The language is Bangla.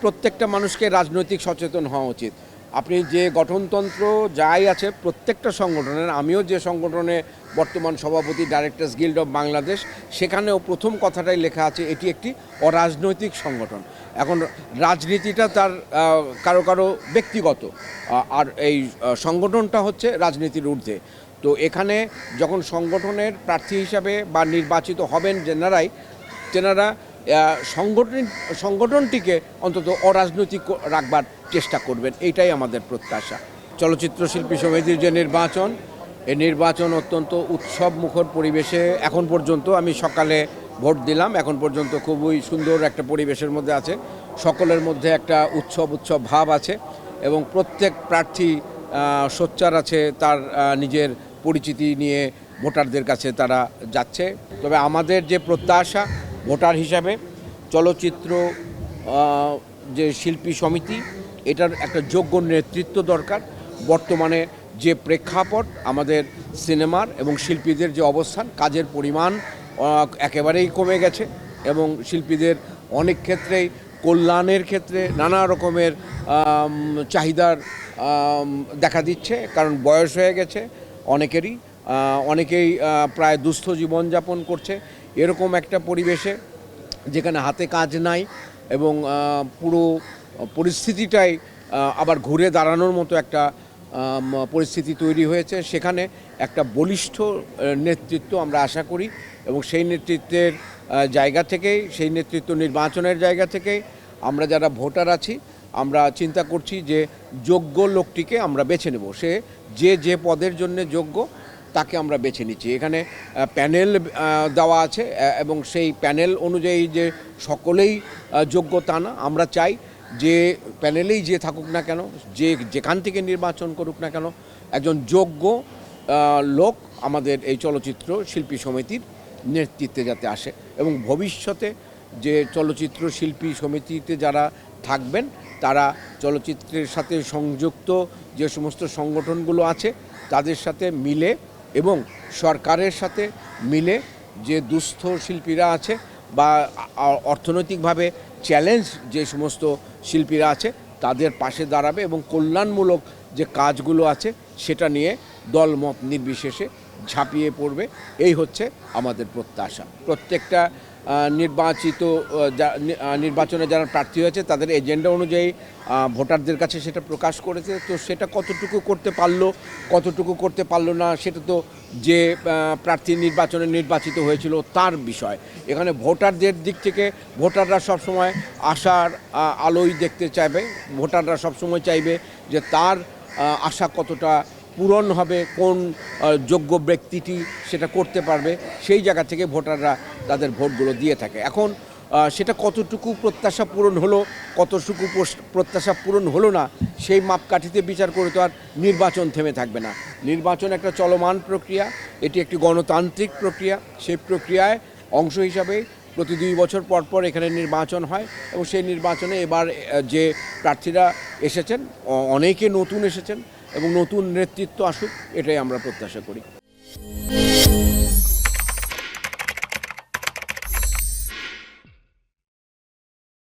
প্রত্যেকটা মানুষকে রাজনৈতিক সচেতন হওয়া উচিত। আপনি যে গঠনতন্ত্র যাই আছে প্রত্যেকটা সংগঠনের, আমিও যে সংগঠনে বর্তমান সভাপতি ডাইরেক্টর্স গিল্ড অফ বাংলাদেশ, সেখানেও প্রথম কথাটাই লেখা আছে এটি একটি অরাজনৈতিক সংগঠন। এখন রাজনীতিটা তার কারো কারো ব্যক্তিগত, আর এই সংগঠনটা হচ্ছে রাজনীতির ঊর্ধ্বে। তো এখানে যখন সংগঠনের প্রার্থী হিসাবে বা নির্বাচিত হবেন তেনারা সংগঠনটিকে অন্তত অরাজনৈতিক রাখবার চেষ্টা করবেন, এইটাই আমাদের প্রত্যাশা। চলচ্চিত্র শিল্পী সমিতির যে নির্বাচন, এই নির্বাচন অত্যন্ত উৎসব মুখর পরিবেশে এখন পর্যন্ত, আমি সকালে ভোট দিলাম, এখন পর্যন্ত খুবই সুন্দর একটা পরিবেশের মধ্যে আছে। সকলের মধ্যে একটা উৎসব ভাব আছে এবং প্রত্যেক প্রার্থী সোচ্চার আছে, তার নিজের পরিচিতি নিয়ে ভোটারদের কাছে তারা যাচ্ছে। তবে আমাদের যে প্রত্যাশা ভোটার হিসাবে, চলচ্চিত্র যে শিল্পী সমিতি, এটার একটা যোগ্য নেতৃত্ব দরকার। বর্তমানে যে প্রেক্ষাপট আমাদের সিনেমার এবং শিল্পীদের যে অবস্থান, কাজের পরিমাণ একেবারেই কমে গেছে এবং শিল্পীদের অনেক ক্ষেত্রেই কল্যাণের ক্ষেত্রে নানা রকমের চাহিদার দেখা দিচ্ছে, কারণ বয়স হয়ে গেছে অনেকেই প্রায় দুস্থ জীবনযাপন করছে। এরকম একটা পরিবেশে যেখানে হাতে কাজ নাই এবং পুরো পরিস্থিতিটাই আবার ঘুরে দাঁড়ানোর মতো একটা পরিস্থিতি তৈরি হয়েছে, সেখানে একটা বলিষ্ঠ নেতৃত্ব আমরা আশা করি এবং সেই নেতৃত্বের জায়গা থেকেই, সেই নেতৃত্ব নির্বাচনের জায়গা থেকেই আমরা যারা ভোটার আছি, আমরা চিন্তা করছি যে যোগ্য লোকটিকে আমরা বেছে নেব। সে যে পদের জন্য যোগ্য তাকে আমরা বেছে নিচ্ছি। এখানে প্যানেল দেওয়া আছে এবং সেই প্যানেল অনুযায়ী যে সকলেই যোগ্য তা না। আমরা চাই যে প্যানেলেই যে থাকুক না কেন, যেখান থেকে নির্বাচন করুক না কেন, একজন যোগ্য লোক আমাদের এই চলচ্চিত্র শিল্পী সমিতির নেতৃত্বে যাতে আসে এবং ভবিষ্যতে যে চলচ্চিত্র শিল্পী সমিতিতে যারা থাকবেন তারা চলচ্চিত্রের সাথে সংযুক্ত যে সমস্ত সংগঠনগুলো আছে তাদের সাথে মিলে এবং সরকারের সাথে মিলে যে দুস্থ শিল্পীরা আছে বা অর্থনৈতিকভাবে চ্যালেঞ্জ যে সমস্ত শিল্পীরা আছে তাদের পাশে দাঁড়াবে এবং কল্যাণমূলক যে কাজগুলো আছে সেটা নিয়ে দলমত নির্বিশেষে ঝাঁপিয়ে পড়বে। এই হচ্ছে আমাদের প্রত্যাশা। প্রত্যেকটা নির্বাচনে যারা প্রার্থী হয়েছে তাদের এজেন্ডা অনুযায়ী ভোটারদের কাছে সেটা প্রকাশ করেছে। তো সেটা কতটুকু করতে পারলো না সেটা তো যে প্রার্থী নির্বাচনে নির্বাচিত হয়েছিল তার বিষয়। এখানে ভোটারদের দিক থেকে ভোটাররা সবসময় আশার আলোই দেখতে চাইবে, ভোটাররা সবসময় চাইবে যে তার আশা কতটা পূরণ হবে, কোন যোগ্য ব্যক্তিটি সেটা করতে পারবে, সেই জায়গা থেকে ভোটাররা তাদের ভোটগুলো দিয়ে থাকে। এখন সেটা কতটুকু প্রত্যাশা পূরণ হলো, কতটুকু প্রত্যাশা পূরণ হলো না, সেই মাপকাঠিতে বিচার করে তো আর নির্বাচন থেমে থাকবে না। নির্বাচন একটা চলমান প্রক্রিয়া, এটি একটি গণতান্ত্রিক প্রক্রিয়া। সেই প্রক্রিয়ায় অংশ হিসাবে প্রতি 2 বছর পর এখানে নির্বাচন হয় এবং সেই নির্বাচনে এবার যে প্রার্থীরা এসেছেন অনেকে নতুন এসেছেন এবং নতুন নেতৃত্ব আসুক, এটাই আমরা প্রত্যাশা করি।